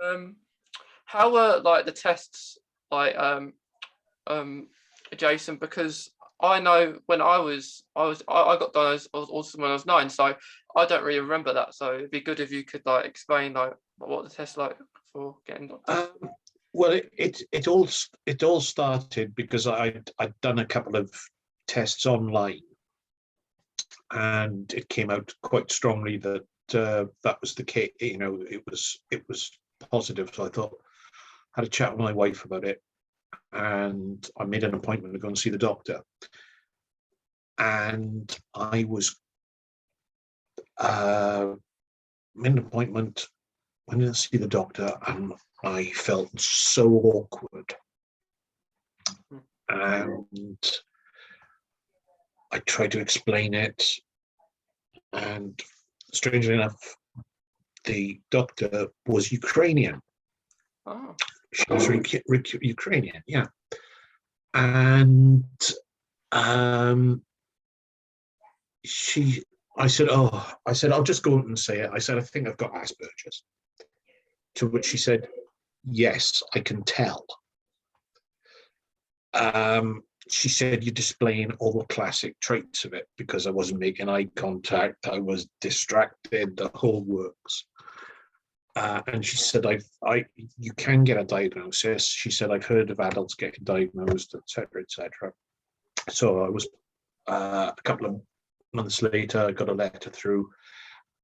Um, how were like the tests like Jason? Because I know when I got diagnosed with autism when I was 9, so I don't really remember that. So it'd be good if you could like explain like what the test like for getting doctors. Well, it all started because I'd done a couple of tests online, and it came out quite strongly that that was the case. You know, it was positive. So I thought, had a chat with my wife about it, and I made an appointment to go and see the doctor. And I was made an appointment, went in to see the doctor, and I felt so awkward. And I tried to explain it, and strangely enough, the doctor was Ukrainian. Oh. She was Ukrainian, yeah. And I said, I'll just go out and say it. I said, I think I've got Asperger's. To which she said, yes, I can tell. She said, you're displaying all the classic traits of it, because I wasn't making eye contact, I was distracted, the whole works. And she said, you can get a diagnosis. She said, I've heard of adults getting diagnosed, etc., etc. So I was a couple of months later, I got a letter through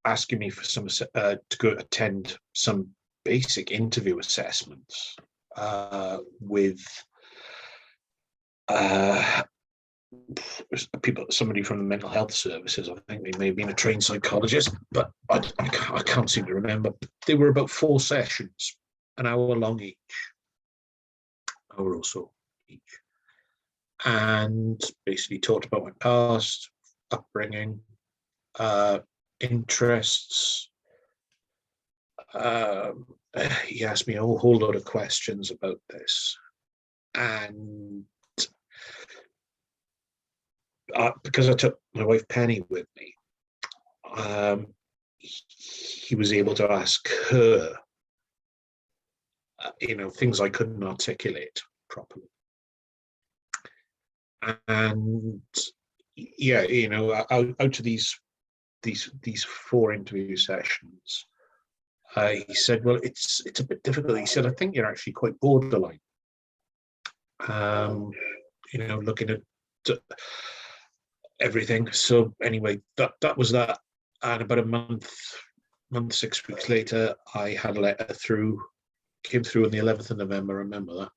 asking me for some to go attend some basic interview assessments with somebody from the mental health services. I think they may have been a trained psychologist, but I can't seem to remember. They were about 4 sessions, an hour long each, hour or so each, and basically talked about my past, upbringing, interests. He asked me a whole lot of questions about this, and because I took my wife Penny with me, he was able to ask her, things I couldn't articulate properly. And yeah, out of these 4 interview sessions, he said, well, it's a bit difficult. He said, I think you're actually quite borderline. Looking at everything. So anyway, that was that. And about a month, 6 weeks later, I had a letter came through on the 11th of November, I remember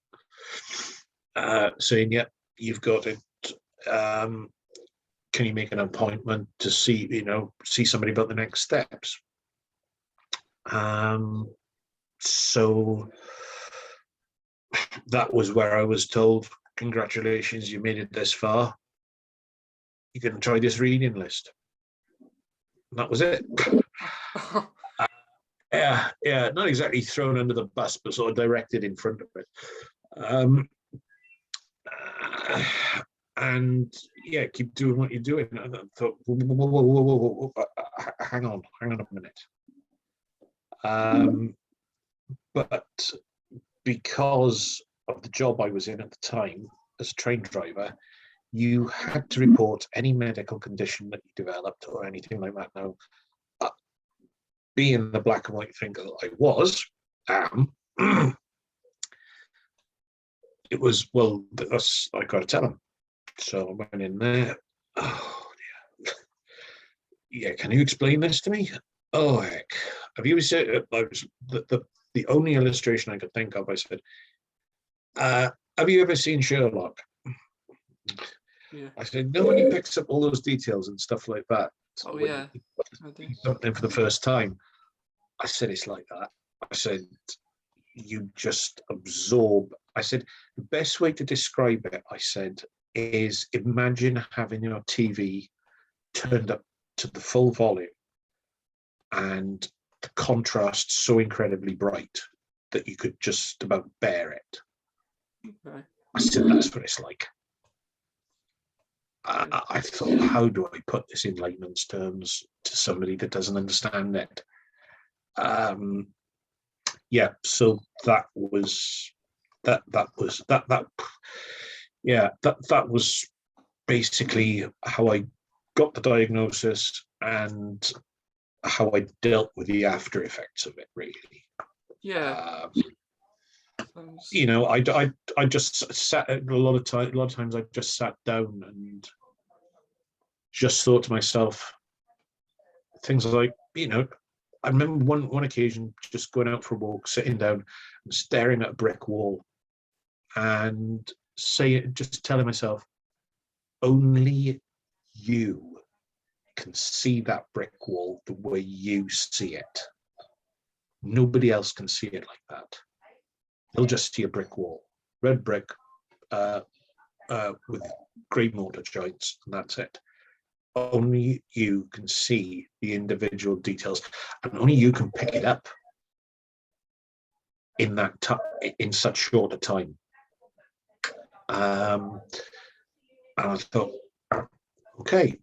that, saying, yeah, you've got it. Can you make an appointment to see somebody about the next steps? So that was where I was told, congratulations, you made it this far. You can try this reading list. And that was it. Yeah, not exactly thrown under the bus, but sort of directed in front of it. And yeah, keep doing what you're doing. And I thought, whoa, hang on a minute. But because of the job I was in at the time as a train driver, you had to report any medical condition that you developed or anything like that. Now, being the black and white thinker that I was, it was, well, I got to tell them. So I went in there. Oh, dear. Yeah, can you explain this to me? Oh, heck. Have you said, the only illustration I could think of, I said, have you ever seen Sherlock? Yeah. I said, nobody picks up all those details and stuff like that. Oh, yeah. Something for the first time. I said, it's like that. I said, you just absorb. I said, the best way to describe it, I said, is imagine having your TV turned up to the full volume and the contrast so incredibly bright that you could just about bear it. Okay. I said, that's what it's like. I thought, how do I put this in layman's terms to somebody that doesn't understand it? yeah, so that was that yeah, that was basically how I got the diagnosis and how I dealt with the after effects of it, really. Yeah. Um, Sounds- you know, I just sat a lot of times I just sat down and just thought to myself things like, you know, I remember one occasion just going out for a walk, sitting down and staring at a brick wall and just telling myself, only you can see that brick wall the way you see it. Nobody else can see it like that. They'll just see a brick wall, red brick, uh, with grey mortar joints, and that's it. Only you can see the individual details, and only you can pick it up in in such short a time. And I thought, okay,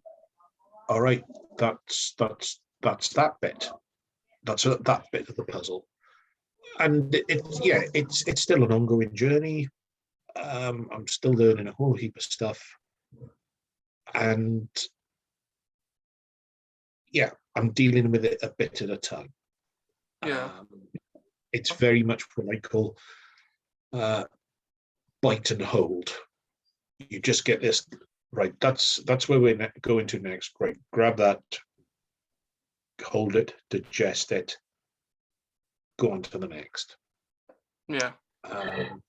all right, that's that bit. That's that bit of the puzzle, and it's still an ongoing journey. I'm still learning a whole heap of stuff, and yeah, I'm dealing with it a bit at a time. Yeah. It's very much what I call bite and hold. You just get this right. That's where we're going to next. Right, grab that, hold it, digest it, go on to the next. Yeah.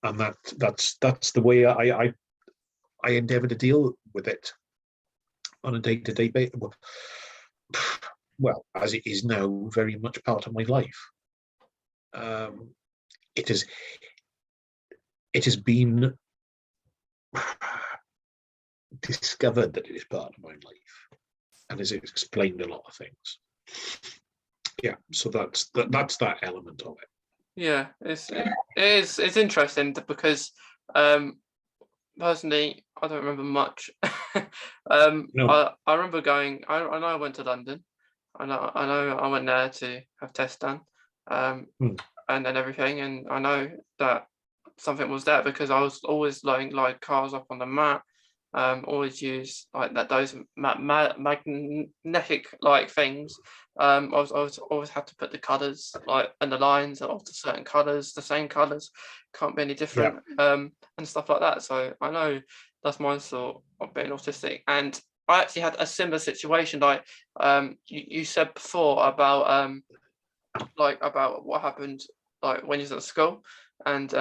And that's the way I endeavour to deal with it on a day-to-day basis. Well, as it is now, very much part of my life. It has been discovered that it is part of my life, and has explained a lot of things. Yeah, so that's that element of it. Yeah. It's interesting because personally I don't remember much. No, I remember going. I know I went to London. I know I went there to have tests done. Hmm. And then everything, and I know that something was there because I was always like cars up on the mat. Always use like that those magnetic like things. I was always had to put the colours like and the lines of the certain colours, the same colours, can't be any yeah, different. And stuff like that. So I know that's my sort of being autistic, and I actually had a similar situation. Like you said before about what happened like when you was at school, and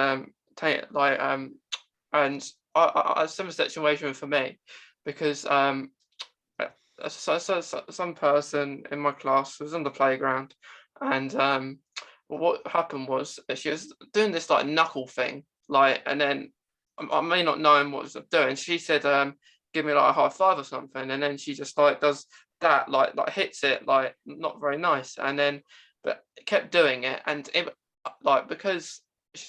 and a similar situation for me because some person in my class was on the playground, and what happened was that she was doing this like knuckle thing, like, and then I may not know what was doing. She said, "Give me like a high five or something," and then she just like does that, like hits it like not very nice, and then but kept doing it, and it like because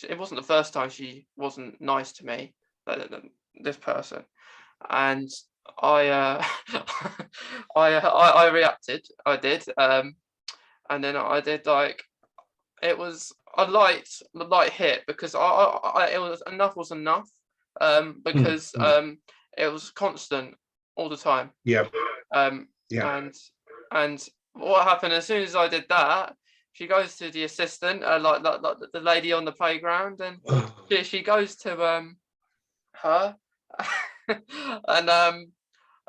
it wasn't the first time she wasn't nice to me, this person, and I I reacted, I did, and then I did like it was a light hit because it was enough, mm, because mm, it was constant all the time, yeah, um, yeah. and what happened as soon as I did that, she goes to the assistant, like the lady on the playground, and she goes to her, and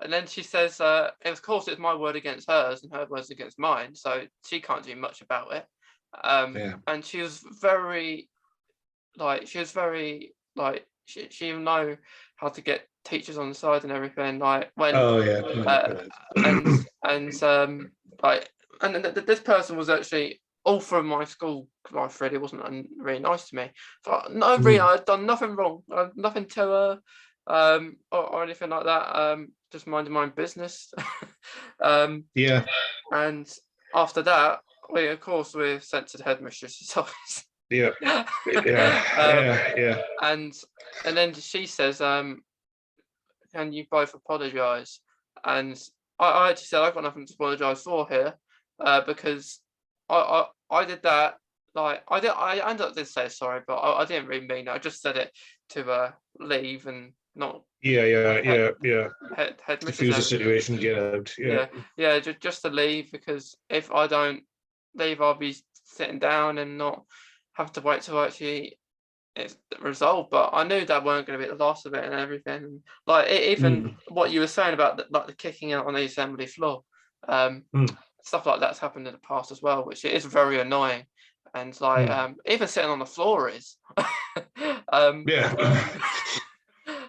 and then she says, of course it's my word against hers and her words against mine, so she can't do much about it. Yeah. And she even know how to get teachers on the side and everything. Like when Oh yeah. Oh my uh, goodness. and like and then this person was actually all through my school life really wasn't really nice to me. So no, really, Mm, I'd done nothing wrong, nothing to her, or anything like that. Just minding my own business. um, yeah. and after that, we of course we're sent to the headmistress's office. Yeah. Yeah. um, Yeah. Yeah. and and then she says, "Can you both apologise?" And I actually said, "I've got nothing to apologise for here, because I did that like I ended up did say sorry, but I didn't really mean it. I just said it to leave and not headmistress Diffuse the everything. situation, get out. Yeah. Just to leave, because if I don't leave, I'll be sitting down and not have to wait till actually it's resolved. But I knew that weren't going to be the last of it and everything. And like even what you were saying about the kicking out on the assembly floor, stuff like that's happened in the past as well, which is very annoying. And like even sitting on the floor is Yeah.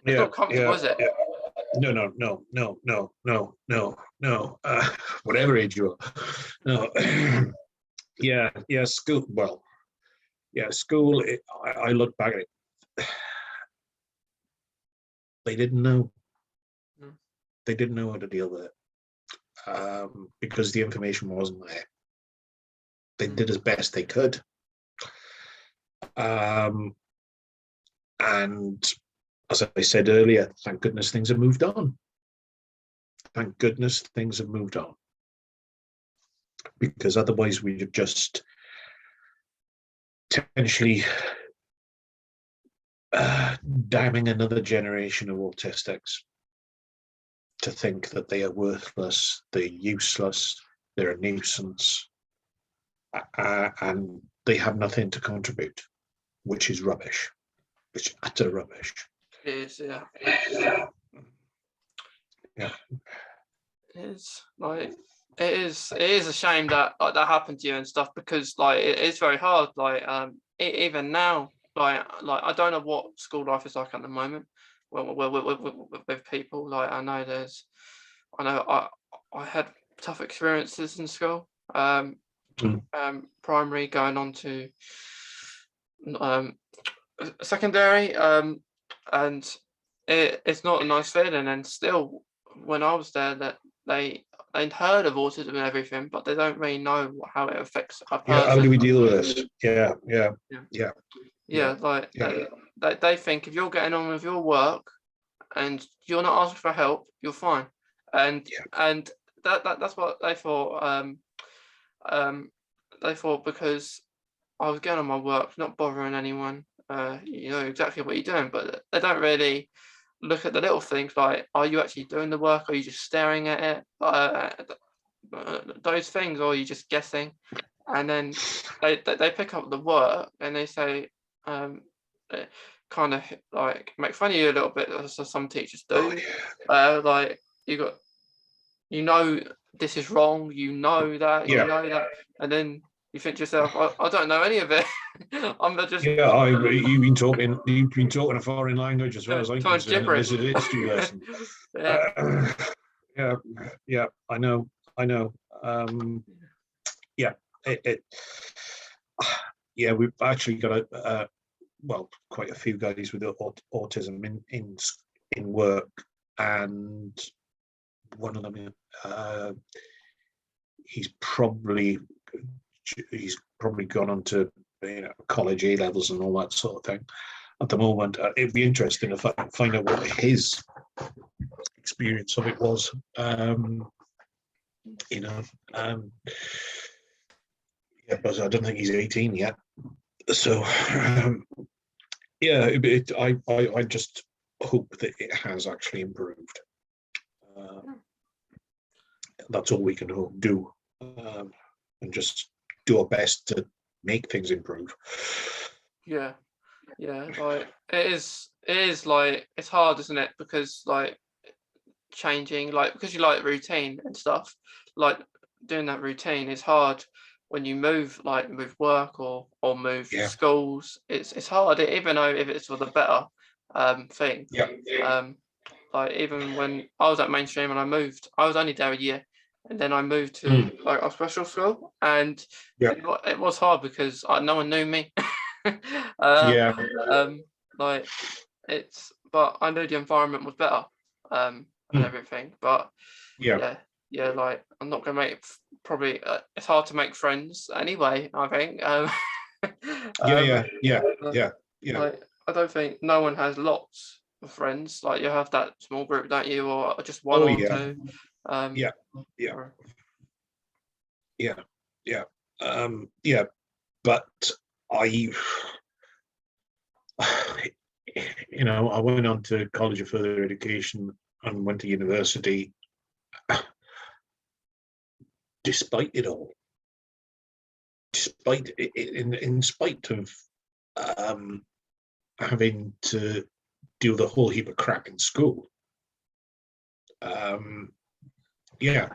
it's not comfortable, is it? Yeah. No. Whatever age you are. No. Yeah. School. Well, yeah, school. I look back at it. They didn't know. They didn't know how to deal with it because the information wasn't there. They did as best they could. And as I said earlier, thank goodness things have moved on. Thank goodness things have moved on. Because otherwise we'd have just potentially damning another generation of autistics to think that they are worthless, they're useless, they're a nuisance, and they have nothing to contribute, which is rubbish, which is utter rubbish. It is, yeah. Yeah. It's like it is a shame that like that happened to you and stuff, because like it is very hard. Like even now, like I don't know what school life is like at the moment. With people, like I know I had tough experiences in school. Primary going on to secondary, and it's not a nice feeling. And still, when I was there, that they'd heard of autism and everything, but they don't really know how it affects a person. Yeah, how do we deal with this? Yeah. Like they think if you're getting on with your work and you're not asking for help, you're fine. And that's what they thought. They thought because I was getting on my work, not bothering anyone. You know exactly what you're doing, but they don't really look at the little things like, are you actually doing the work? Are you just staring at it? Those things, or are you just guessing? And then they pick up the work and they say, kind of like make fun of you a little bit, as some teachers do. Like you know this is wrong, you know that, and then you think to yourself, I don't know any of it. I'm just you've been talking a foreign language as far as I'm concerned. This is a history lesson. I know. We've actually got quite a few guys with autism in work, and one of them, he's probably gone on to college A levels and all that sort of thing. At the moment, it'd be interesting if I find out what his experience of it was. But I don't think he's 18 yet. So, I just hope that it has actually improved. That's all we can do, and just do our best to make things improve. Yeah, like it is like it's hard, isn't it? Because like changing, like because you like routine and stuff, like doing that routine is hard when you move work or move schools. It's hard, even though if it's for the better thing. Like even when I was at mainstream and I moved, I was only there a year, and then I moved to like a special school, and it was hard because no one knew me. Like but I knew the environment was better, and everything. But like I'm not gonna make probably. It's hard to make friends anyway, I think. Like I don't think no one has lots of friends. Like you have that small group, don't you, or just one or two? but I I went on to College of Further Education and went to university despite it all, in spite of having to do the whole heap of crap in school. Yeah,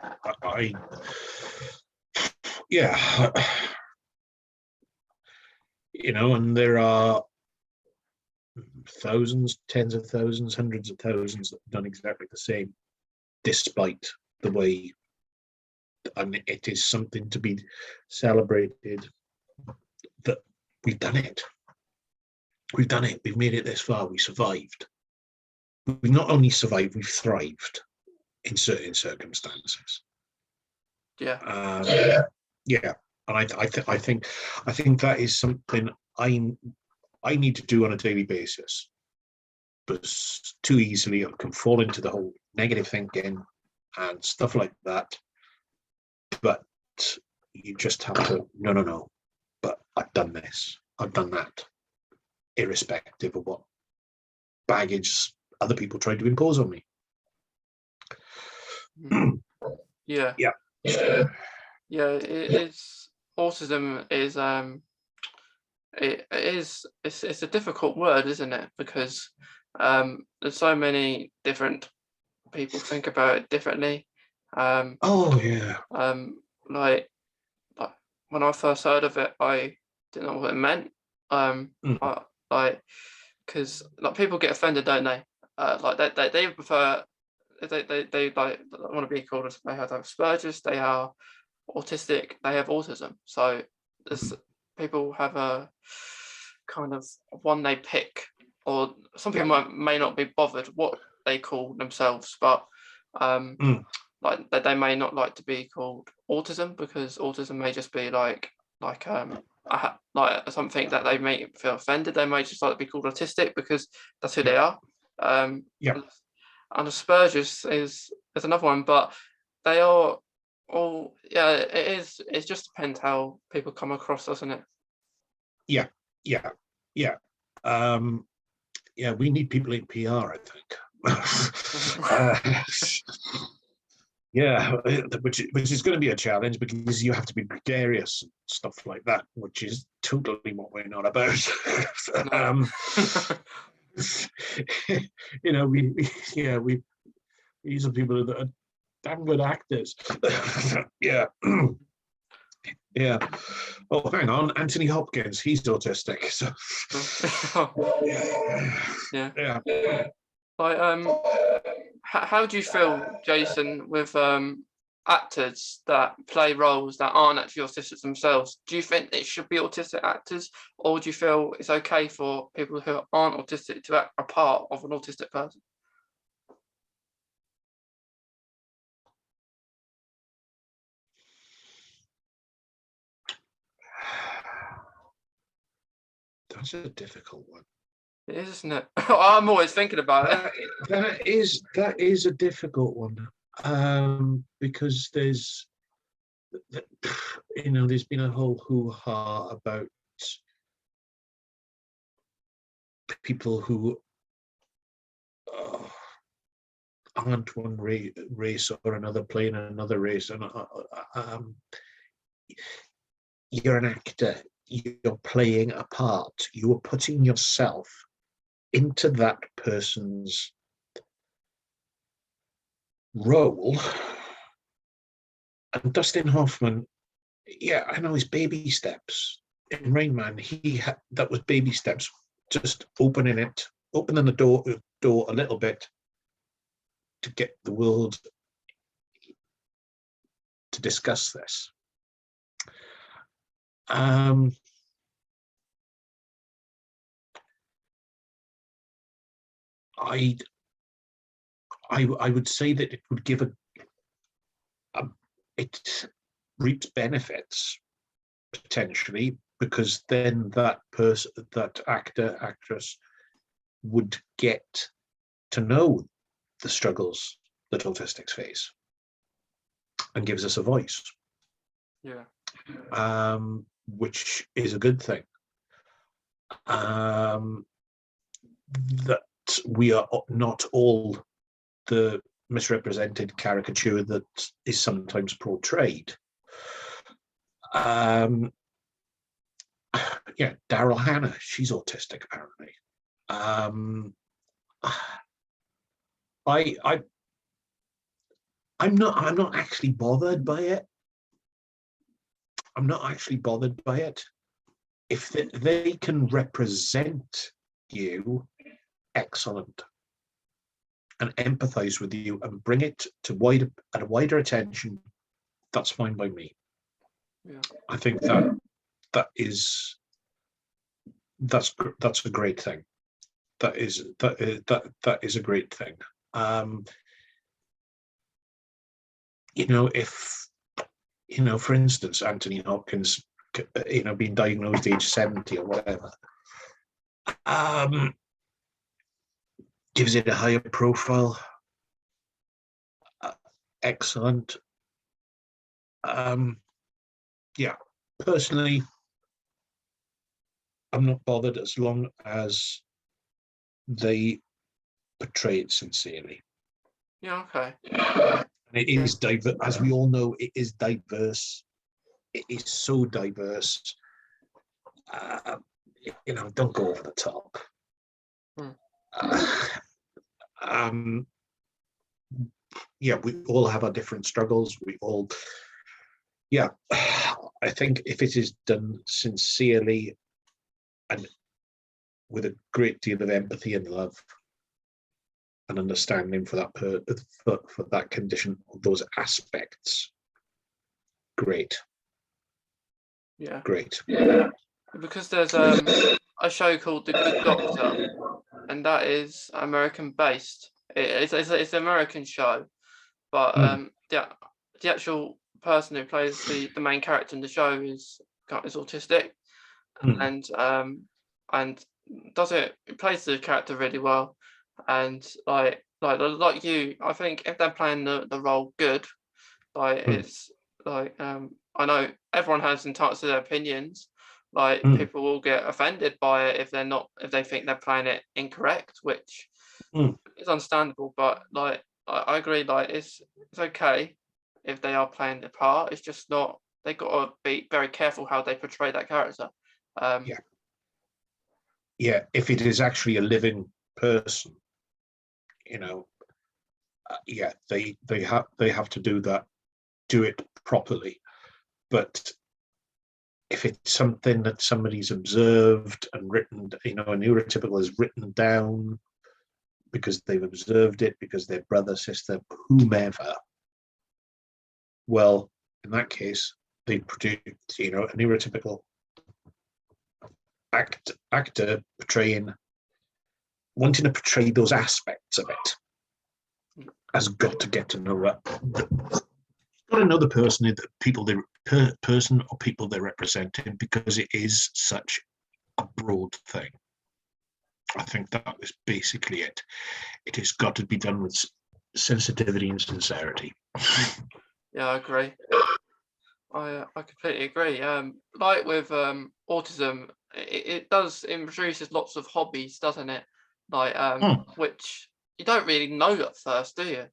and there are thousands, tens of thousands, hundreds of thousands that have done exactly the same, despite the way, and it is something to be celebrated that we've done it. We've done it. We've made it this far. We survived. We've not only survived, we've thrived in certain circumstances. Yeah. Yeah, and I think that is something I need to do on a daily basis, because too easily I can fall into the whole negative thinking and stuff like that. But you just have to no. But I've done this. I've done that, irrespective of what baggage other people tried to impose on me. Yeah. Yeah. Yeah. It's autism is it's a difficult word, isn't it? Because there's so many different people think about it differently. Oh yeah. Like when I first heard of it, I didn't know what it meant. Because people get offended, don't they? They prefer they like want to be called as they have Asperger's, they are autistic, they have autism. So there's people have a kind of one they pick, or some people may not be bothered what they call themselves, but like they may not like to be called autism, because autism may just be like something that they may feel offended. They may just like to be called autistic because that's who they are. And Asperger's is another one, but they are all it is. It just depends how people come across, doesn't it? Yeah. We need people in PR, I think. Which is going to be a challenge, because you have to be gregarious and stuff like that, which is totally what we're not about. These are people that are damn good actors. Yeah. Oh, hang on, Anthony Hopkins, he's autistic. So. Yeah. Like, how do you feel, Jason, with actors that play roles that aren't actually autistic themselves? Do you think it should be autistic actors, or do you feel it's okay for people who aren't autistic to act a part of an autistic person? That's a difficult one. It is, isn't it? I'm always thinking about it. That is a difficult one, because there's been a whole hoo-ha about people who aren't one race or another, playing another race, and you're an actor. You're playing a part. You are putting yourself into that person's role. And Dustin Hoffman, I know his baby steps. In Rain Man, that was baby steps, just opening the door a little bit to get the world to discuss this. I would say that it would give it reaps benefits potentially, because then that person, that actor, actress, would get to know the struggles that autistics face and gives us a voice. Yeah. which is a good thing. That we are not all the misrepresented caricature that is sometimes portrayed. Yeah, Daryl Hannah, she's autistic apparently. I'm not actually bothered by it. I'm not actually bothered by it. If they can represent you, excellent, and empathize with you and bring it to wider attention, that's fine by me. Yeah. I think that's a great thing. That is a great thing. If for instance, Anthony Hopkins, being diagnosed age 70 or whatever, gives it a higher profile. Excellent. Yeah, personally, I'm not bothered as long as they portray it sincerely. Yeah. Okay. And it is diverse, as we all know. It is diverse. It is so diverse. Don't go over the top. Yeah, we all have our different struggles. I think if it is done sincerely and with a great deal of empathy and love and understanding for that for that condition, those aspects, great. Yeah. Great. Because there's a show called The Good Doctor, and that is American based. It's an American show, but the actual person who plays the main character in the show is autistic, and plays the character really well, and like you, I think if they're playing the role good, it's like I know everyone has entitled to their opinions. Like people will get offended by it if they think they're playing it incorrect, which is understandable. But like I agree, like it's okay if they are playing the part. It's just not. They got to be very careful how they portray that character. Yeah. If it is actually a living person, they have to do it properly. But if it's something that somebody's observed and written, a neurotypical is written down because they've observed it, because their brother, sister, whomever, well, in that case, they produce, a neurotypical actor wanting to portray those aspects of it, has got to get to know that. Got to know the person, person or people they're representing, because it is such a broad thing. I think that is basically it. It has got to be done with sensitivity and sincerity. Yeah, I agree. I completely agree. Like with autism, it introduces lots of hobbies, doesn't it? Like which you don't really know at first, do you?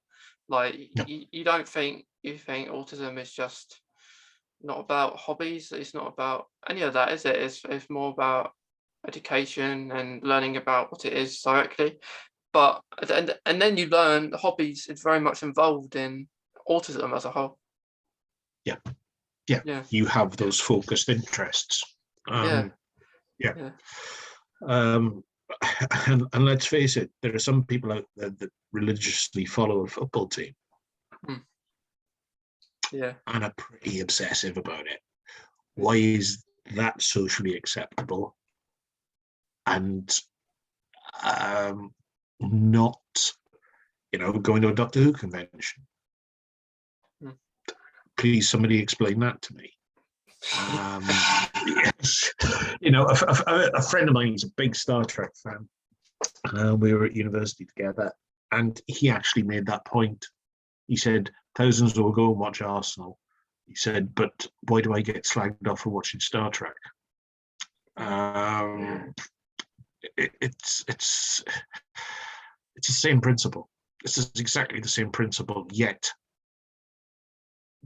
Like No. you don't think autism is just not about hobbies. It's not about any of that, is it? It's more about education and learning about what it is directly. But and then you learn the hobbies is very much involved in autism as a whole. Yeah. You have those focused interests. And let's face it, there are some people out there that religiously follow a football team. And are pretty obsessive about it. Why is that socially acceptable and not, going to a Doctor Who convention? Please, somebody explain that to me. Yes. A friend of mine is a big Star Trek fan. We were at university together, and he actually made that point. He said, thousands will go and watch Arsenal. he said, but why do I get slagged off for watching Star Trek? It's the same principle. This is exactly the same principle, yet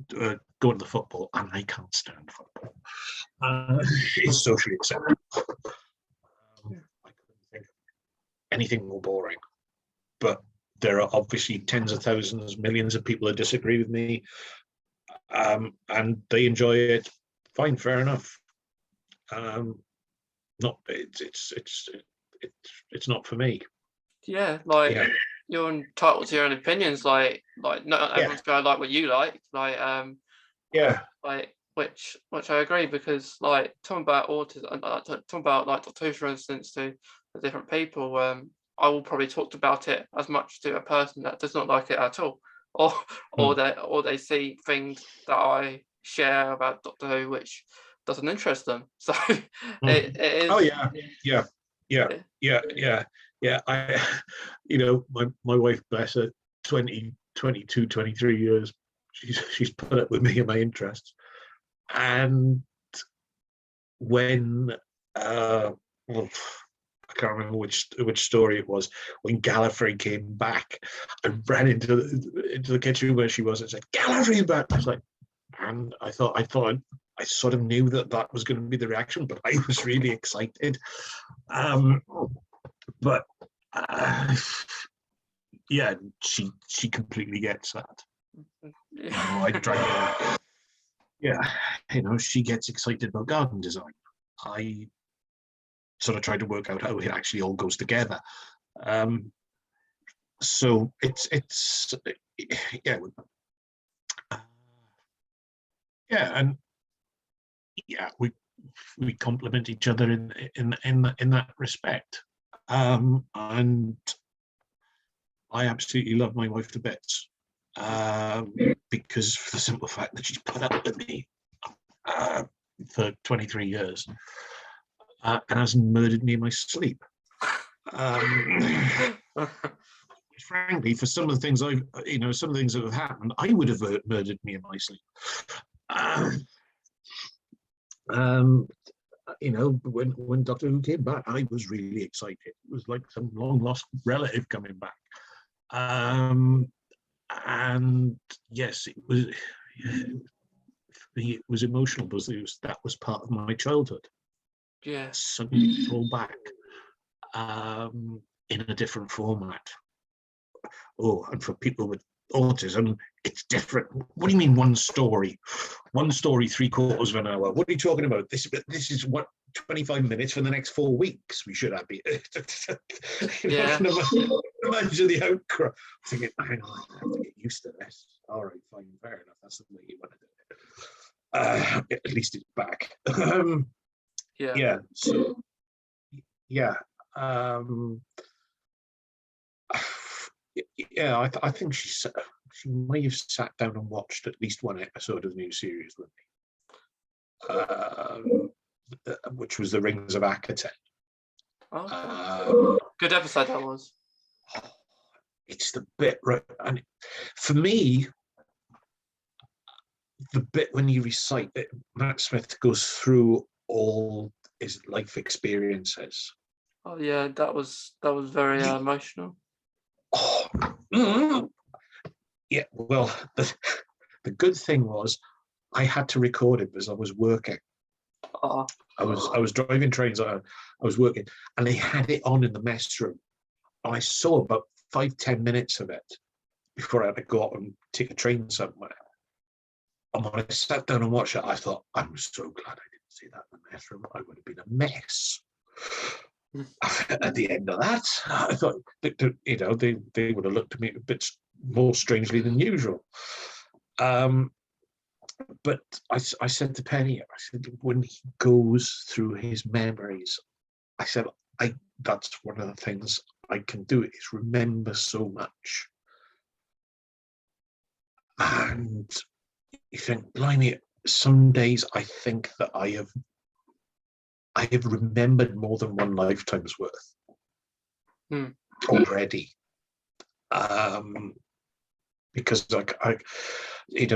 go to the football, and I can't stand football. It's socially acceptable. I couldn't think of anything more boring. But there are obviously tens of thousands, millions of people who disagree with me, and they enjoy it. Fine, fair enough. Not it's not for me. Yeah, like you're entitled to your own opinions. Like not everyone's gonna like what you like. Like like which I agree, because like talking about autism, talking about like Doctor Who, for instance, to different people, I will probably talk about it as much to a person that does not like it at all, or they see things that I share about Doctor Who which doesn't interest them. So it is. Oh yeah. I, my wife, bless her, 20, 22, 23 years, she's put up with me and my interests. And when I can't remember which story it was, when Gallifrey came back, I ran into the kitchen where she was and said, "Gallifrey back!" I was like, and I thought I sort of knew that was going to be the reaction, but I was really excited. But yeah, she completely gets that. I drag her. Yeah, she gets excited about garden design. I sort of try to work out how it actually all goes together. So it's yeah, and we complement each other in that respect. And I absolutely love my wife to bits, because for the simple fact that she's put up with me for 23 years and hasn't murdered me in my sleep. Frankly, for some of the things some of the things that have happened, I would have murdered me in my sleep. When Doctor Who came back, I was really excited. It was like some long lost relative coming back. And yes, it was emotional, because that was part of my childhood. Yeah. Suddenly fall back in a different format. Oh, and for people with autism, it's different. What do you mean one story? One story, 3/4 of an hour. What are you talking about? This is what, 25 minutes for the next 4 weeks we should have. Yeah. Imagine the outcry. I'm thinking, hang on, I have to get used to this. All right, fine, fair enough. That's the way you want to do it. At least it's back. Yeah. So, yeah. I think she may have sat down and watched at least one episode of the new series with me, which was The Rings of AKhaten. Good episode that was. It's the bit, right? And for me, the bit when you recite it, Matt Smith goes through all his life experiences. Oh yeah, that was very emotional. Yeah, well, the good thing was I had to record it because I was working. I was driving trains. I was working, and they had it on in the mess room. And I saw about 5-10 minutes of it before I had to go out and take a train somewhere. And when I sat down and watched it, I thought, I'm so glad I didn't see that in the mess room. I would have been a mess. At the end of that, I thought that, they would have looked at me a bit more strangely than usual. But I said to Penny, I said, when he goes through his memories, I said, that's one of the things I can do, is remember so much. And you think, blimey, some days I think that I have remembered more than one lifetime's worth already. Because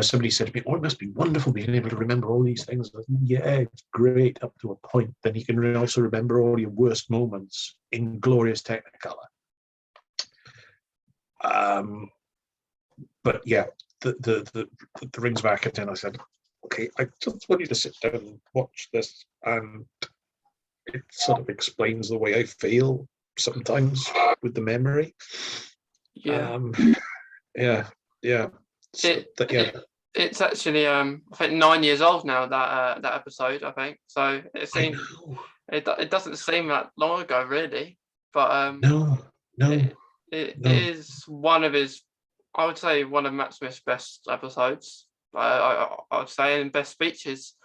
somebody said to me, "Oh, it must be wonderful being able to remember all these things." I said, yeah, it's great up to a point. Then you can also remember all your worst moments in glorious Technicolor. But yeah, the rings back at 10. I said, okay, I just want you to sit down and watch this, and it sort of explains the way I feel sometimes with the memory. Yeah. Yeah. So It's actually I think 9 years old now, that episode, I think. So it seems it doesn't seem that long ago really, but No. it is one of his, I would say, one of Matt Smith's best episodes. I would say, in best speeches.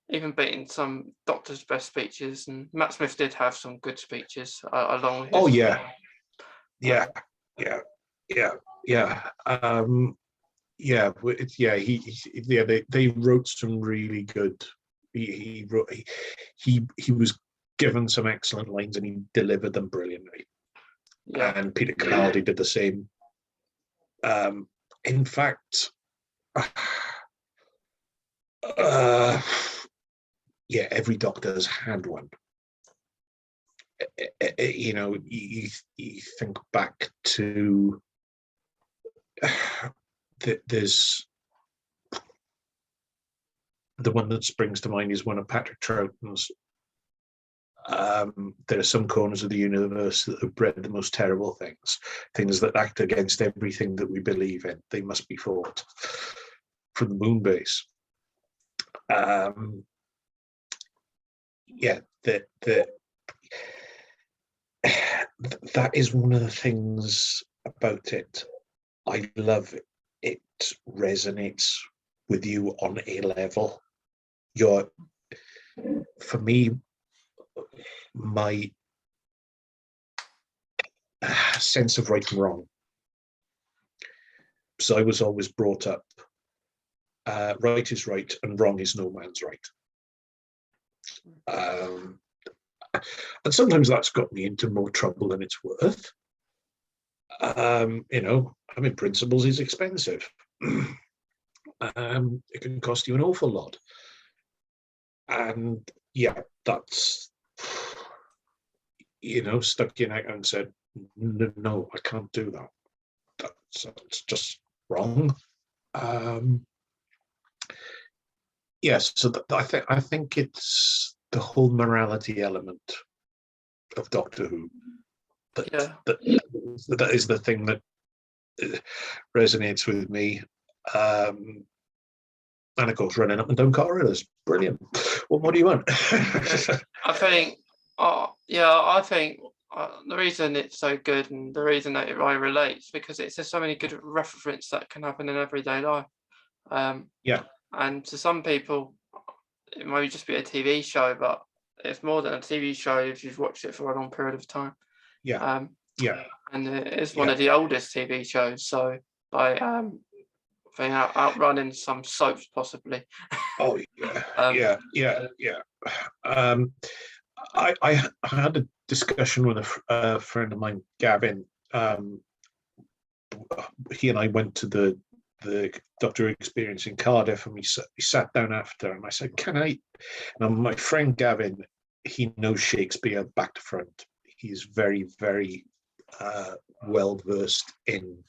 Even beating some Doctor's best speeches, and Matt Smith did have some good speeches along with his. Oh yeah. Yeah. They wrote some really good. He was given some excellent lines, and he delivered them brilliantly. Yeah. And Peter Capaldi did the same. In fact, every Doctor has had one. You think back to there's the one that springs to mind is one of Patrick Troughton's. There are some corners of the universe that have bred the most terrible things that act against everything that we believe in. They must be fought. From the moon base. That is one of the things about it. I love it. It resonates with you on a level. For me, my sense of right and wrong. So I was always brought up, right is right and wrong is no man's right. And sometimes that's got me into more trouble than it's worth. Principles is expensive. It can cost you an awful lot. And yeah, that's, stuck your neck and said, no, I can't do that. That's just wrong. So I think it's the whole morality element of Doctor Who that is the thing that resonates with me. And of course, running up and down corridors, brilliant. What more do you want? I think the reason it's so good and the reason that it really relates, because it's just so many good references that can happen in everyday life. And to some people, it might just be a TV show, but it's more than a TV show if you've watched it for a long period of time. And it is one of the oldest TV shows, so by outrunning some soaps possibly. Oh yeah. I had a discussion with a friend of mine, Gavin. He and I went to the Doctor Who experience in Cardiff, and we sat down after, and I said, "Can I?" And my friend Gavin, he knows Shakespeare back to front. He's very, very well versed in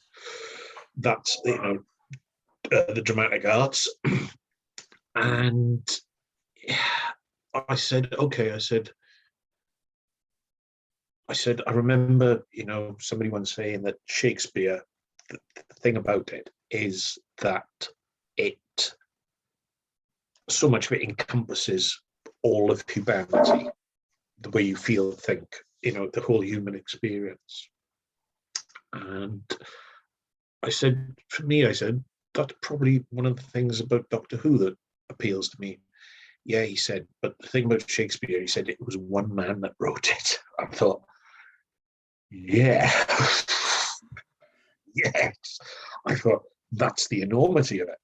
that, the dramatic arts. And I said, okay. I said, I remember, somebody once saying that Shakespeare, the thing about it is that so much of it encompasses all of humanity, the way you feel, think, the whole human experience. And I said, for me, that's probably one of the things about Doctor Who that appeals to me. Yeah, he said, but the thing about Shakespeare, he said, it was one man that wrote it. I thought, yeah. Yes. I thought, that's the enormity of it.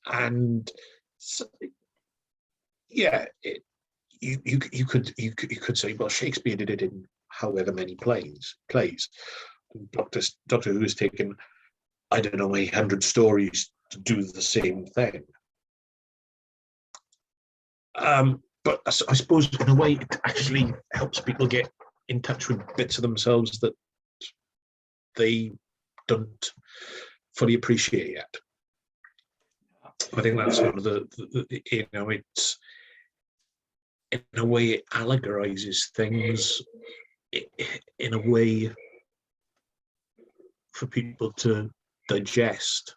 And so, yeah, you could say, well, Shakespeare did it in however many plays, Doctor Who has taken, I don't know, 100 stories to do the same thing. But I suppose in a way it actually helps people get in touch with bits of themselves that they don't fully appreciate yet. I think that's one of the it's, in a way, it allegorizes things in a way for people to digest.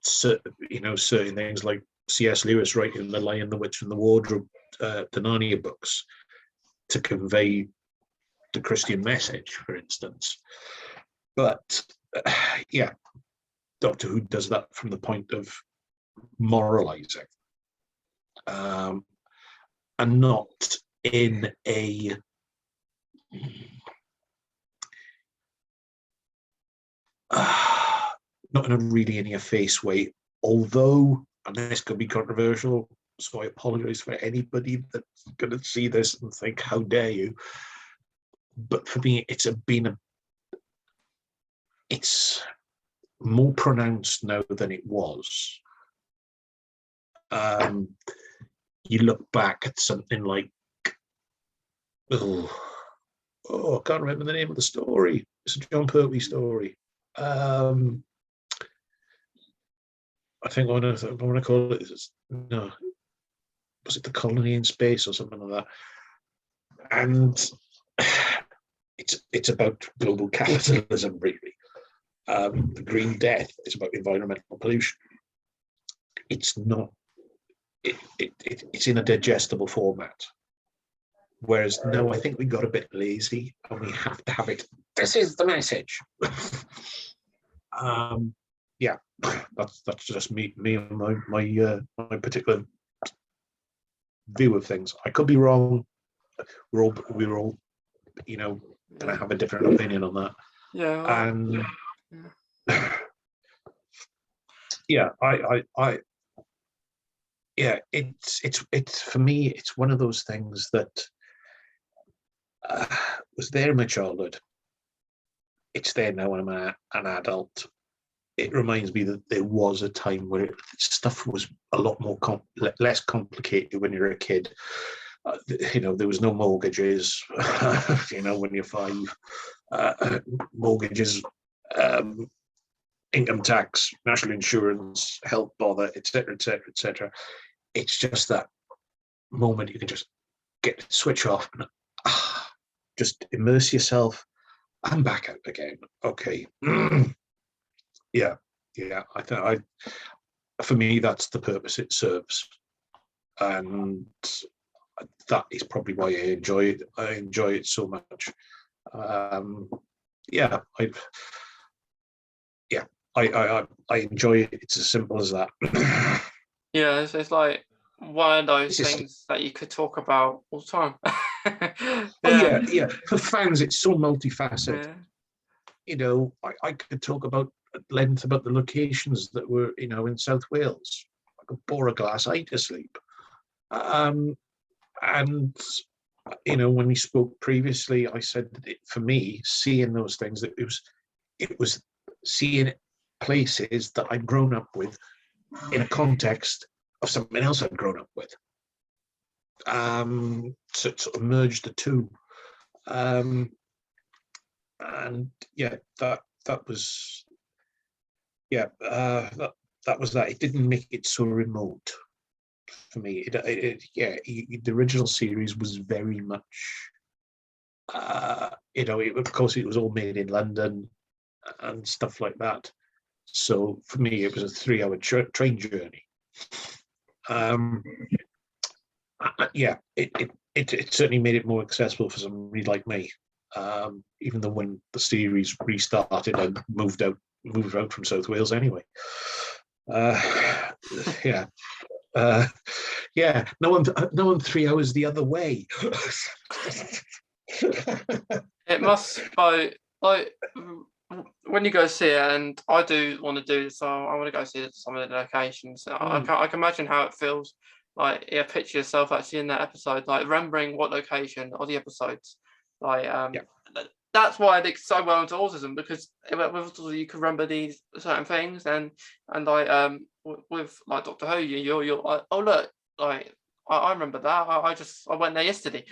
Certain things like C.S. Lewis writing The Lion, the Witch and the Wardrobe, the Narnia books, to convey the Christian message, for instance. But Doctor Who does that from the point of moralizing, and not in a not in a really in your face way. Although, and this could be controversial, so I apologize for anybody that's going to see this and think, "How dare you?" But for me, it's more pronounced now than it was. You look back at something like, I can't remember the name of the story. It's a John Pertwee story. I think I want to call it. No, was it The Colony in Space or something like that? And it's about global capitalism, really. The Green Death is about environmental pollution. It's not. It's in a digestible format. Whereas now I think we got a bit lazy and we have to have it. This is the message. That's just me and my particular view of things. I could be wrong. We're all gonna have a different opinion on that. Yeah. And it's for me, it's one of those things that was there in my childhood. It's there now when I'm an adult. It reminds me that there was a time where stuff was a lot more less complicated when you're a kid. There was no mortgages. When you're 5, mortgages, income tax, national insurance, health bother, etc., etc., etc. It's just that moment you can just switch off and just immerse yourself. I'm back out again. Okay. Yeah. I think for me, that's the purpose it serves, and that is probably why I enjoy it. I enjoy it so much. I enjoy it. It's as simple as that. Yeah, it's like one of those things that you could talk about all the time. Yeah. For fans, it's so multifaceted. Yeah. I could talk about at length about the locations that were, in South Wales. I could bore a glass eye to sleep. And when we spoke previously, I said that for me, seeing those things, that it was seeing places that I'd grown up with in a context of something else I'd grown up with. So it sort of merged the two. That was that. It didn't make it so remote for me. The original series was very much, of course, it was all made in London and stuff like that. So for me, it was a 3-hour train journey. It certainly made it more accessible for somebody like me. Even though when the series restarted, I moved out from South Wales anyway. Now I'm 3 hours the other way. It must go like when you go see it, and I do want to do this, so I want to go see some of the locations. I can imagine how it feels. Like, picture yourself actually in that episode, like remembering what location or the episodes Like Yeah. that's why I think so well into autism, because with you can remember these certain things, and like with like Doctor Who, you're like, oh look, like I remember that. I went there yesterday,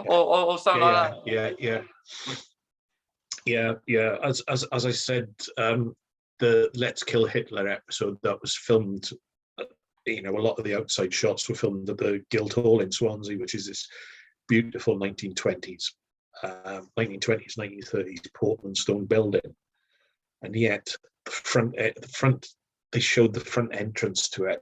or something like that. Yeah. As I said, the Let's Kill Hitler episode that was filmed, a lot of the outside shots were filmed at the Guildhall in Swansea, which is this beautiful 1920s, 1930s Portland stone building, and yet the front they showed the front entrance to it,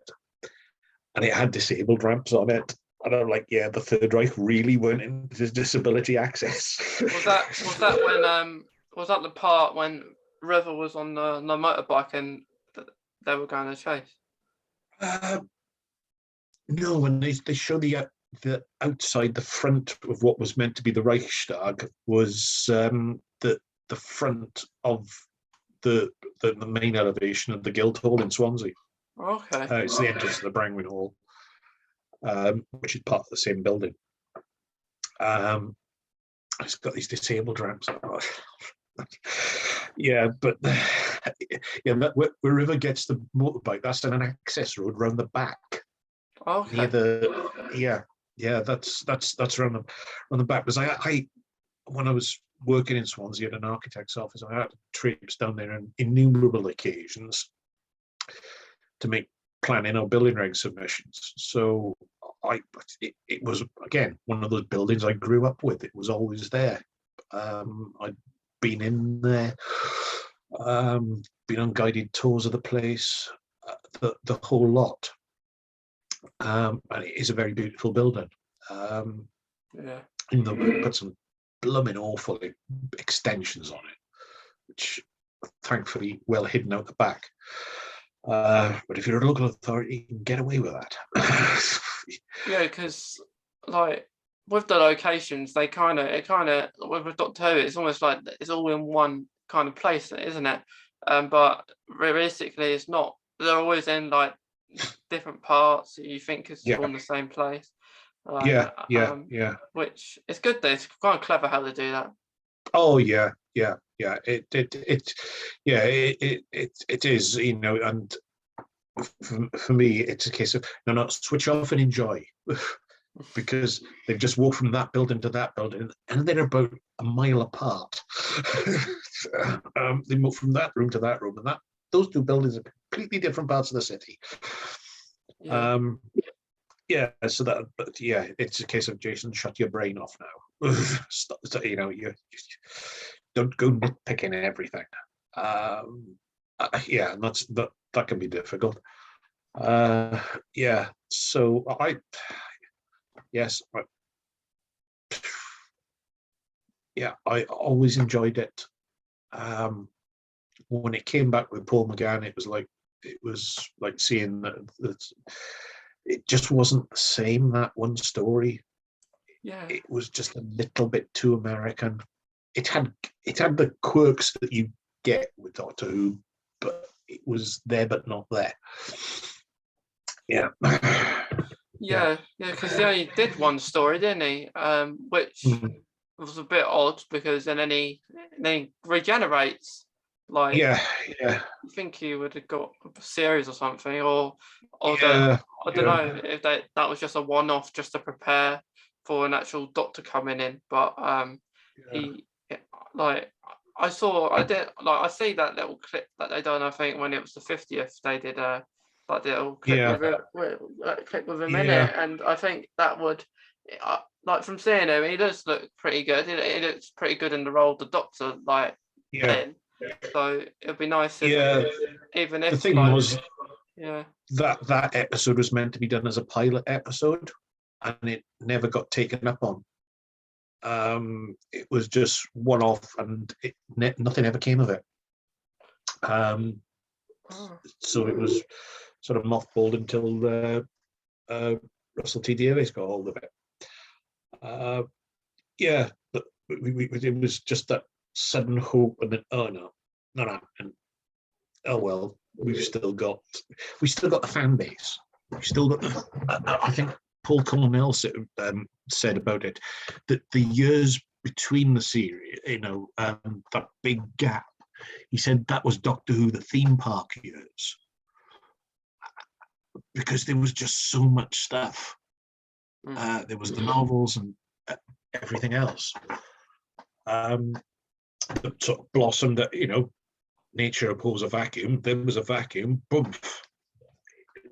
and it had disabled ramps on it. And I'm like, yeah, the Third Reich really weren't into disability access. Was that when was that the part when River was on the motorbike and they were going to chase? No, when they show the outside, the front of what was meant to be the Reichstag was the front of the main elevation of the Guildhall in Swansea. Okay. It's the entrance to the Brangwyn Hall, which is part of the same building. It's got these disabled ramps. Yeah, but where River gets the motorbike, that's an access road round the back. Okay. Near the that's around the back. Because I when I was working in Swansea at an architect's office, I had trips down there on innumerable occasions to make planning or building reg submissions. So it was again one of those buildings I grew up with. It was always there. I'd been in there, been on guided tours of the place, the whole lot. And it is a very beautiful building. Yeah. We've got some blooming awful extensions on it, which are thankfully well hidden out the back. But if you're a local authority, you can get away with that. Yeah, because like with the locations, it kind of with Doctor Who, it's almost like it's all in one kind of place, isn't it? But realistically, it's not. They're always in like different parts. You think it's all in the same place. Yeah. Which is good though. It's quite clever how they do that. Oh yeah. It is, and for me, it's a case of no, switch off and enjoy, because they've just walked from that building to that building, and they're about a mile apart. They moved from that room to that room, and those two buildings are completely different parts of the city. So that, but yeah, it's a case of Jason, shut your brain off now. You don't go nitpicking everything. And that can be difficult. So I always enjoyed it. When it came back with Paul McGann, it was like seeing that it just wasn't the same, that one story. Yeah. It was just a little bit too American. It had the quirks that you get with Doctor Who, but it was there but not there. Yeah. Yeah, because he only did one story, didn't he? Which was a bit odd, because then he regenerates. Like, I think he would have got a series or something, or I don't know if that was just a one-off, just to prepare for an actual Doctor coming in. But he, like, I see that little clip that they done. I think when it was the 50th, they did like the little clip with him in it, and I think that would, like, from seeing him, he does look pretty good. He looks pretty good in the role of the Doctor, like. Then. So it'd be nice if, even if the thing was, that episode was meant to be done as a pilot episode, and it never got taken up on. It was just one off, and nothing ever came of it. So it was sort of mothballed until Russell T Davies got hold of it. But it was just that sudden hope, and then not happening. Oh well, we've still got the fan base. We've still got. I think Paul Cornell said about it that the years between the series, that big gap. He said that was Doctor Who, the theme park years, because there was just so much stuff. There was the novels and everything else that sort of blossomed. That nature abhors a vacuum. There was a vacuum. Boom!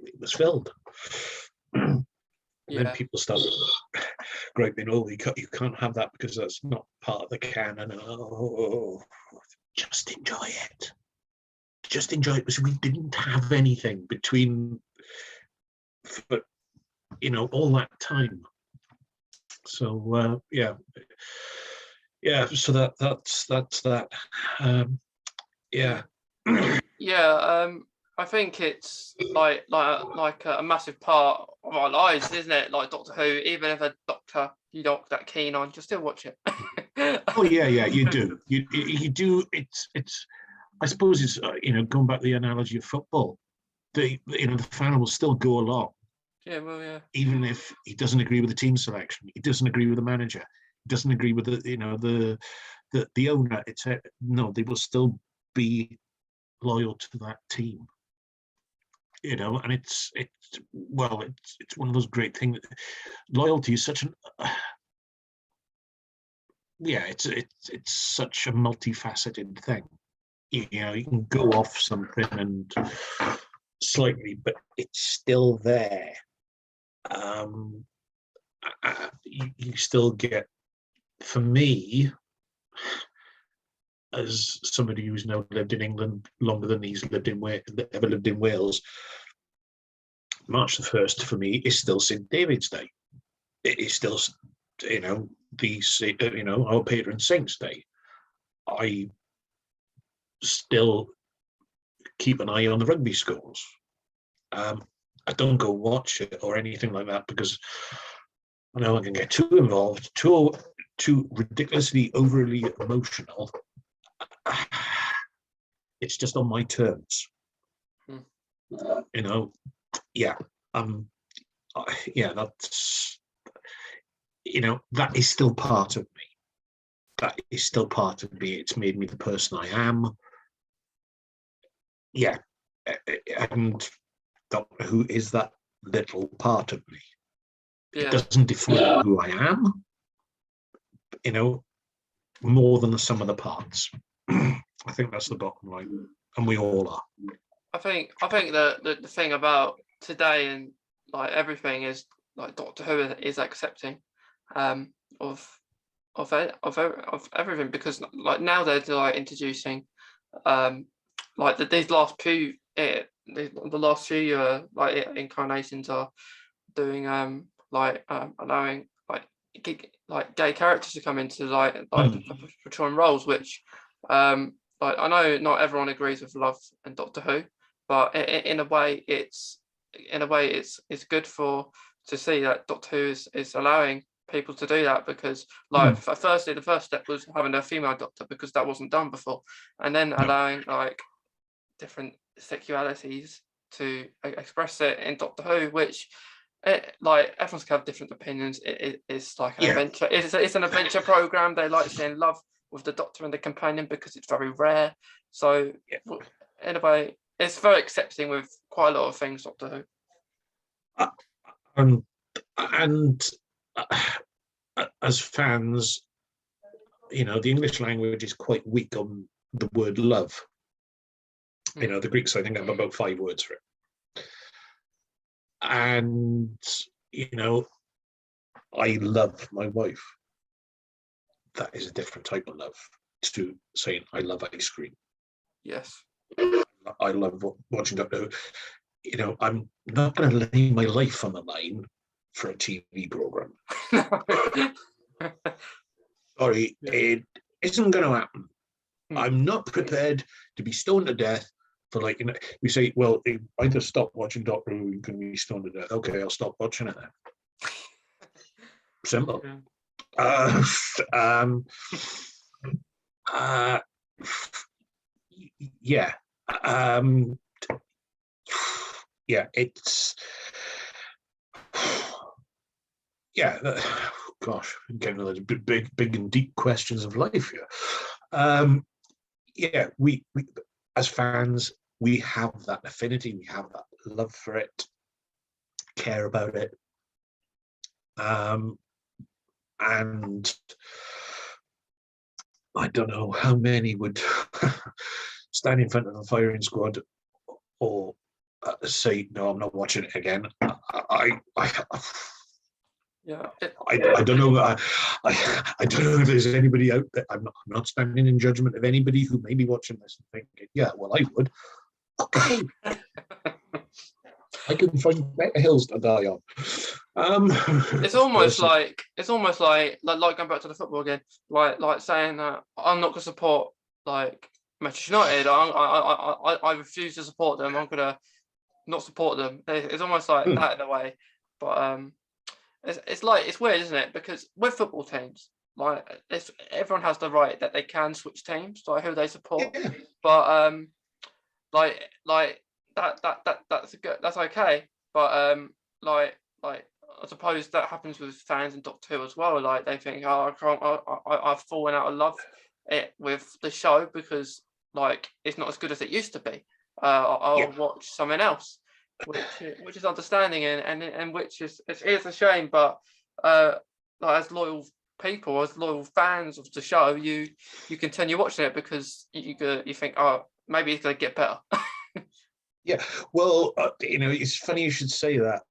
It was filled. And then people start griping, "Oh, you can't have that because that's not part of the canon." Oh, just enjoy it. Just enjoy it, because we didn't have anything between, for all that time. So yeah. So that's that. Yeah. Yeah. I think it's like a massive part of our lives, isn't it? Like Doctor Who, even if a doctor you're not that keen on, just still watch it. Oh yeah, you do. You do. It's. I suppose it's going back to the analogy of football. The fan will still go along. Yeah, well, yeah. Even if he doesn't agree with the team selection, he doesn't agree with the manager, he doesn't agree with the owner. They will still be loyal to that team. And it's one of those great things. Loyalty is such an it's such a multifaceted thing. You can go off something and slightly, but it's still there. You still get, for me, as somebody who's now lived in England longer than he's ever lived in Wales, March the 1st for me is still St David's Day. It is still, our patron saint's day. I still keep an eye on the rugby scores. I don't go watch it or anything like that, because I know I can get too involved, too ridiculously overly emotional. It's just on my terms. Yeah. That's that is still part of me. That is still part of me. It's made me the person I am. Yeah. And Doctor Who is that little part of me. Yeah. It doesn't define who I am, more than the sum of the parts. I think that's the bottom line, and we all are. I think the thing about today and like everything is like Doctor Who is accepting of everything, because like now they're like introducing like these last few the last few like incarnations are doing allowing like gay characters to come into like portraying roles, which like I know not everyone agrees with Love and Doctor Who, but in a way it's good to see that Doctor Who is allowing people to do that, because like firstly the first step was having a female doctor, because that wasn't done before, and then allowing like different sexualities to express it in Doctor Who, which like everyone's can have different opinions. It's like an adventure. It's an adventure program. They like seeing love with the Doctor and the companion because it's very rare. So in a way, it's very accepting with quite a lot of things, Doctor Who. And as fans, the English language is quite weak on the word love. The Greeks, I think, have about 5 words for it. And, I love my wife. That is a different type of love to saying I love ice cream. Yes. I love watching Doctor Who. I'm not going to lay my life on the line for a TV program. Sorry, it isn't going to happen. I'm not prepared to be stoned to death for we say, well, either stop watching Doctor Who, you can be stoned to death. Okay, I'll stop watching it then. Simple. It's gosh, getting into the big and deep questions of life here. Yeah, we as fans, we have that affinity, we have that love for it, care about it, and I don't know how many would stand in front of a firing squad or say, no, I'm not watching it again. Yeah. I don't know. I don't know if there's anybody out there. I'm not standing in judgment of anybody who may be watching this and thinking, yeah, well, I would. Okay. I can find better hills to die on. It's almost like going back to the football again, like saying that I'm not going to support like Manchester United. I refuse to support them. I'm going to not support them. It's almost like that in a way, but it's weird, isn't it? Because with football teams, like everyone has the right that they can switch teams, like who they support, yeah. but like that's okay, but like I suppose that happens with fans in Doctor Who as well. Like they think, oh, I've fallen out of love with the show because like it's not as good as it used to be. I'll watch something else, which is understanding and which is a shame. But like as loyal people, as loyal fans of the show, you continue watching it because you think, oh, maybe it's gonna get better. Yeah, well, it's funny you should say that.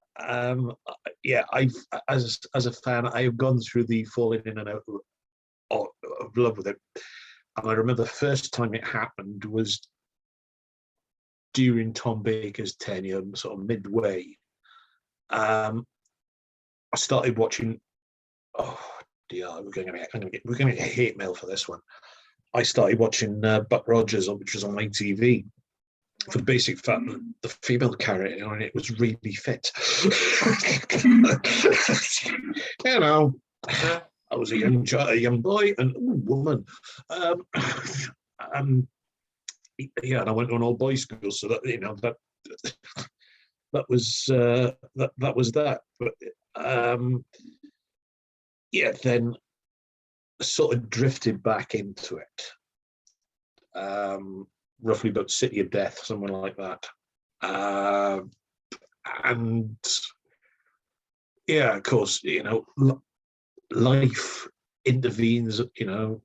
Yeah, I've as a fan, I have gone through the falling in and out of love with it, and I remember the first time it happened was during Tom Baker's tenure, sort of midway. I started watching. Oh dear, we're going to get hate mail for this one. I started watching Buck Rogers, which was on ITV. For the basic fact that the female character on it was really fit. I was a young boy and woman. And I went to an all boys school, so that that was that. But then sort of drifted back into it. Roughly about City of Death, somewhere like that. And of course, life intervenes, and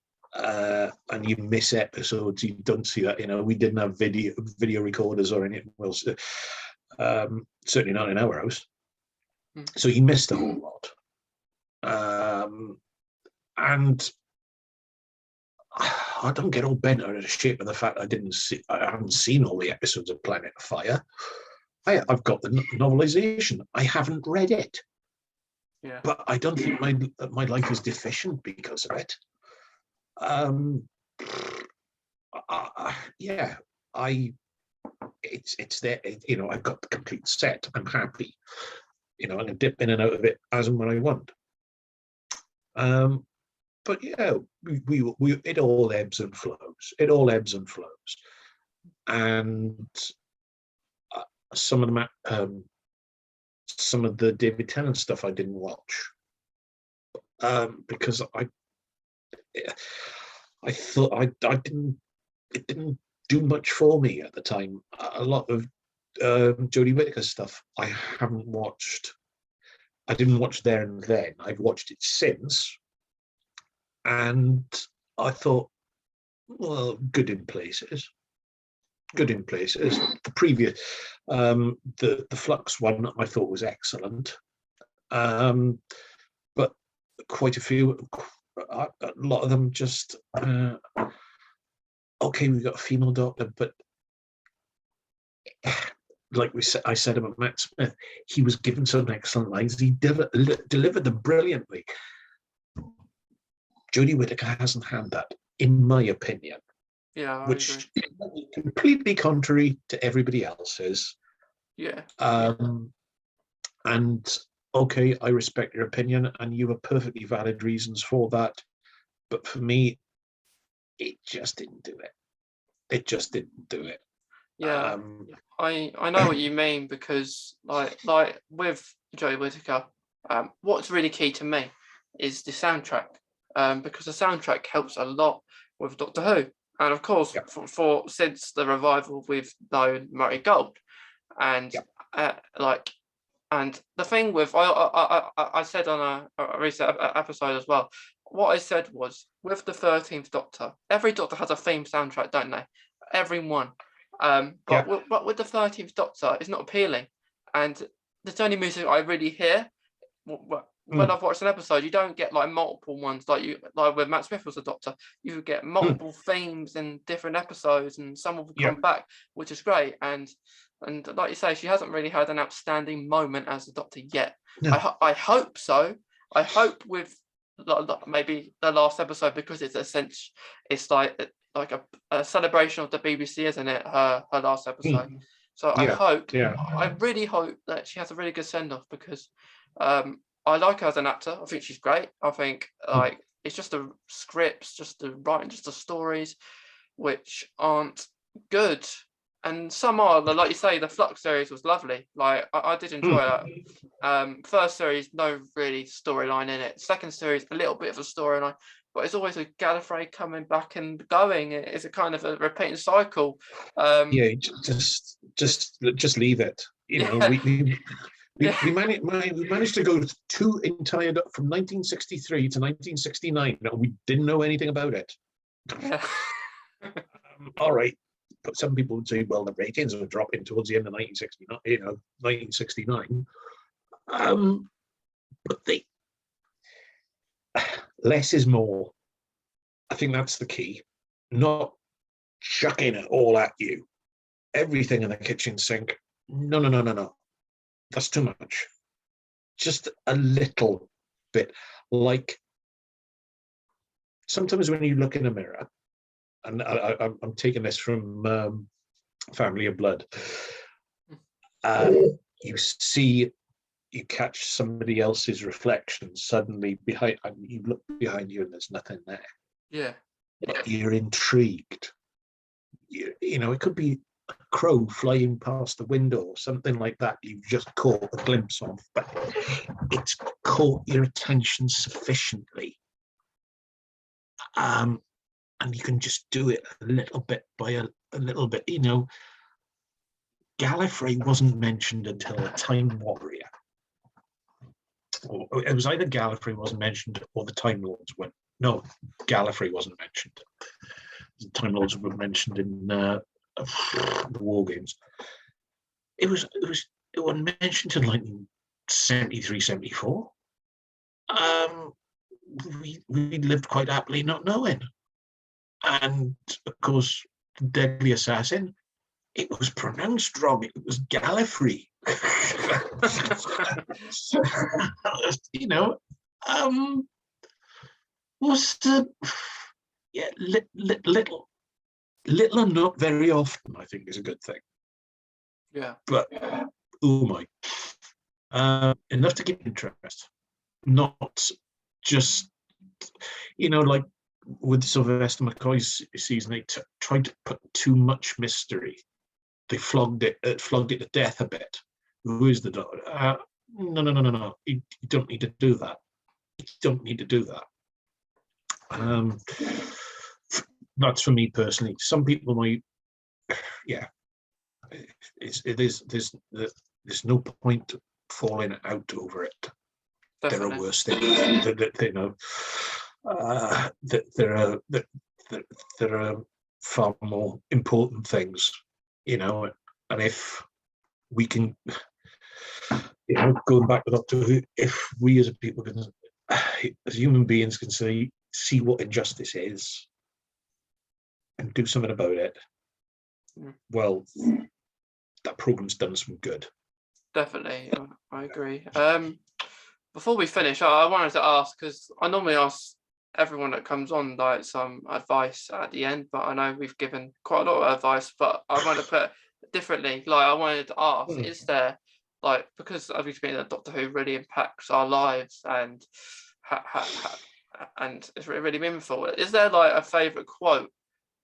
you miss episodes. You don't see that, we didn't have video recorders or anything. Well, certainly not in our house. So you missed a whole lot. And I don't get all bent out of shape of the fact I haven't seen all the episodes of Planet of Fire. I've got the novelization. I haven't read it. Yeah. But I don't think my life is deficient because of it. It's there. I've got the complete set. I'm happy. I can dip in and out of it as and when I want. But we it all ebbs and flows. And some of the David Tennant stuff I didn't watch because I thought it didn't do much for me at the time. A lot of Jodie Whittaker stuff I haven't watched. I didn't watch there and then. I've watched it since. And I thought, well, good in places. The previous, the Flux one I thought was excellent. But quite a lot of them just, okay, we've got a female doctor, but like I said about Matt Smith, he was given some excellent lines. He delivered them brilliantly. Jodie Whittaker hasn't had that, in my opinion. Yeah, which is completely contrary to everybody else's. Yeah. And okay, I respect your opinion, and you have perfectly valid reasons for that. But for me, it just didn't do it. Yeah, I know what you mean, because like with Jodie Whittaker, what's really key to me is the soundtrack, because the soundtrack helps a lot with Doctor Who, and of course, Yeah. for since the revival, we've known Murray Gold, and like, and the thing with I said on a recent episode as well. What I said was, with the 13th Doctor, every Doctor has a theme soundtrack, don't they? Everyone. But with the 13th Doctor, it's not appealing, and the only music I really hear when I've watched an episode. You don't get like multiple ones like when Matt Smith was the Doctor. You get multiple themes in different episodes, and some will come back, which is great. And like you say, she hasn't really had an outstanding moment as the Doctor yet. No. I hope so. I hope with maybe the last episode, because it's it's like a celebration of the BBC, isn't it? Her last episode. So I really hope that she has a really good send off, because I like her as an actor. I think she's great. I think like it's just the scripts, just the writing, just the stories, which aren't good. And some are, like you say, the Flux series was lovely. Like I did enjoy that. First series, no really storyline in it. Second series, a little bit of a storyline, but it's always a Gallifrey coming back and going. It's a kind of a repeating cycle. Just leave it. You know, we managed to go two entire from 1963 to 1969. And we didn't know anything about it. Yeah. All right. But some people would say, well, the ratings were dropping towards the end of 1969, 1969. But less is more. I think that's the key. Not chucking it all at you. Everything in the kitchen sink. No. That's too much. Just a little bit. Like sometimes when you look in a mirror, and I'm taking this from Family of Blood, you catch somebody else's reflection suddenly behind, and you look behind you and there's nothing there. Yeah. But you're intrigued. You know, it could be a crow flying past the window or something like that. You've just caught a glimpse of, but it's caught your attention sufficiently. And you can just do it a little bit by a little bit. You know, Gallifrey wasn't mentioned until a Time Warrior. Or it was either Gallifrey wasn't mentioned or the Time Lords went. No, Gallifrey wasn't mentioned. The Time Lords were mentioned in the War Games. It wasn't mentioned until 1973, 74. We lived quite happily not knowing. And of course, the Deadly Assassin, it was pronounced wrong. It was Gallifrey. You know, was the little and not very often, I think, is a good thing. Yeah. But oh my, enough to get interest, not just, you know, like with Sylvester McCoy's season 8, tried to put too much mystery. They flogged it to death a bit. Who is the Doctor? No. You don't need to do that. That's for me personally. Some people might, there's no point falling out over it. Definitely. There are worse things that you know. There are far more important things, you know. And if we can, you know, going back to Doctor Who, if we as a people can, as human beings, can see what injustice is and do something about it, well, that program's done some good. Definitely, I agree. Before we finish, I wanted to ask, because I normally ask everyone that comes on like some advice at the end, but I know we've given quite a lot of advice, but I want to put it differently. Like, I wanted to ask, is there, like, because obviously that Doctor Who really impacts our lives and and it's really meaningful, is there like a favorite quote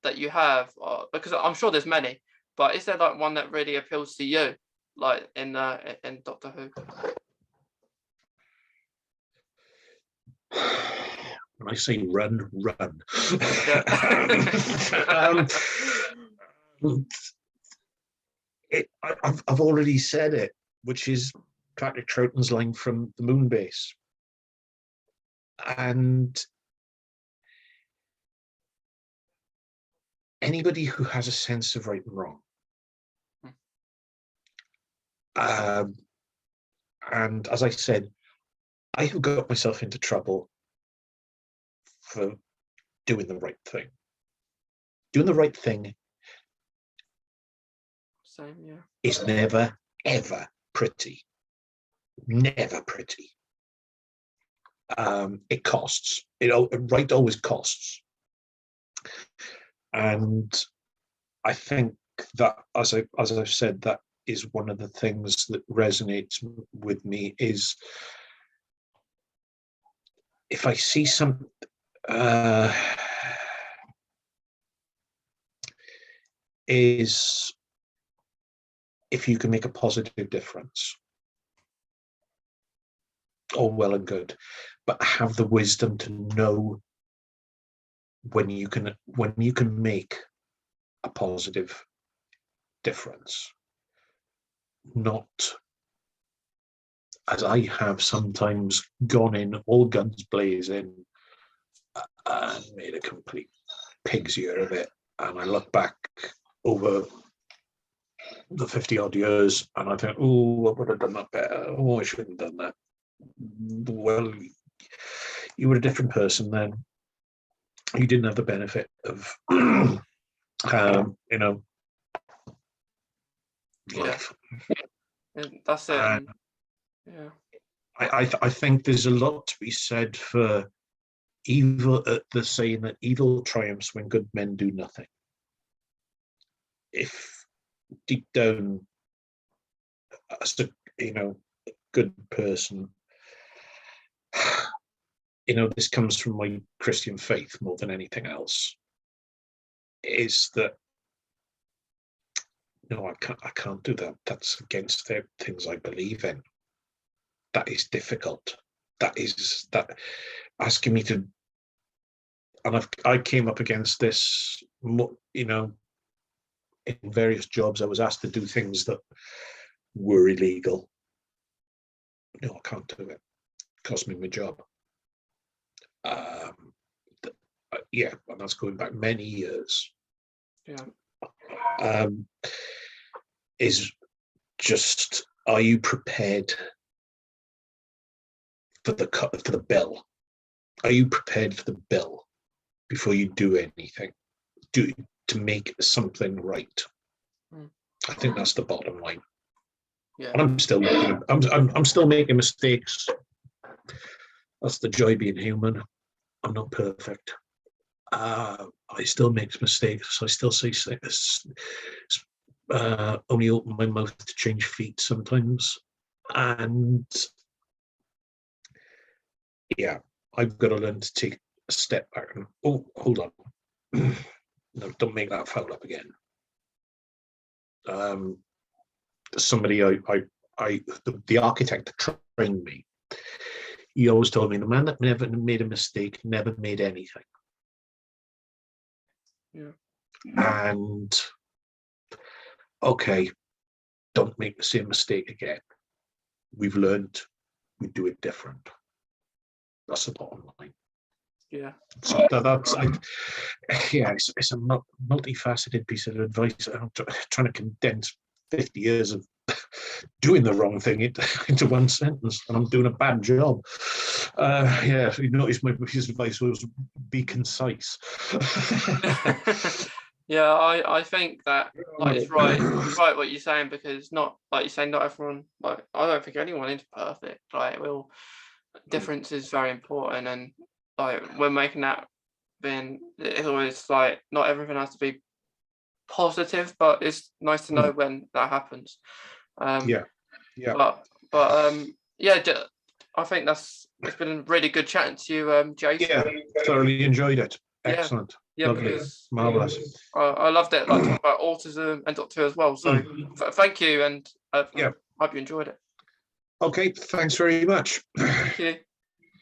that you have, because I'm sure there's many, but is there like one that really appeals to you, like in Doctor Who? when I say run, run. Yeah. I've already said it, which is Patrick Troughton's line from the moon base. And anybody who has a sense of right and wrong, and as I said, I have got myself into trouble for doing the right thing. Doing the right thing Same, yeah. is never, ever pretty. Never pretty. It costs. Right always costs. And I think that, as I've said, that is one of the things that resonates with me, is if I see some is if you can make a positive difference, all well and good, but have the wisdom to know when you can make a positive difference, not as I have sometimes gone in all guns blazing and made a complete pig's ear of it. And I look back over the 50 odd years and I think, oh, I would have done that better. Oh, I shouldn't have done that. Well, you were a different person then. You didn't have the benefit of, life. And that's it. And, yeah. I think there's a lot to be said for evil, the saying that evil triumphs when good men do nothing. If deep down, as a good person, this comes from my Christian faith more than anything else, is that no, I can't do that. That's against the things I believe in. That is difficult. That asking me to, and I came up against this, in various jobs. I was asked to do things that were illegal. No, I can't do it. It cost me my job. Yeah, and that's going back many years. Yeah. Is just, are you prepared for the bill? Are you prepared for the bill before you do anything? To make something right? I think that's the bottom line. Yeah. And I'm still making mistakes. That's the joy of being human. I'm not perfect. I still make mistakes. I still say only open my mouth to change feet sometimes. And yeah, I've got to learn to take a step back and, oh, hold on. No, don't make that foul up again. Somebody the architect that trained me, he always told me the man that never made a mistake never made anything. Yeah. And okay, don't make the same mistake again. We've learned, we do it different. That's the bottom line. Yeah. So it's a multifaceted piece of advice. I'm trying to condense 50 years of doing the wrong thing into one sentence, and I'm doing a bad job. You notice my piece of advice was be concise. Yeah, I think that it's right what you're saying, because not like you say, not everyone, like I don't think anyone is perfect. Like difference is very important, and like we're making that, then it's always like not everything has to be positive, but it's nice to know when that happens. Yeah. I think it's been a really good chatting to you, Jason. Yeah, thoroughly enjoyed it. Excellent. Yeah, lovely, because marvelous. I loved it, like talking about autism and Doctor Who as well. So thank you, and I hope you enjoyed it. Okay, thanks very much. Thank you.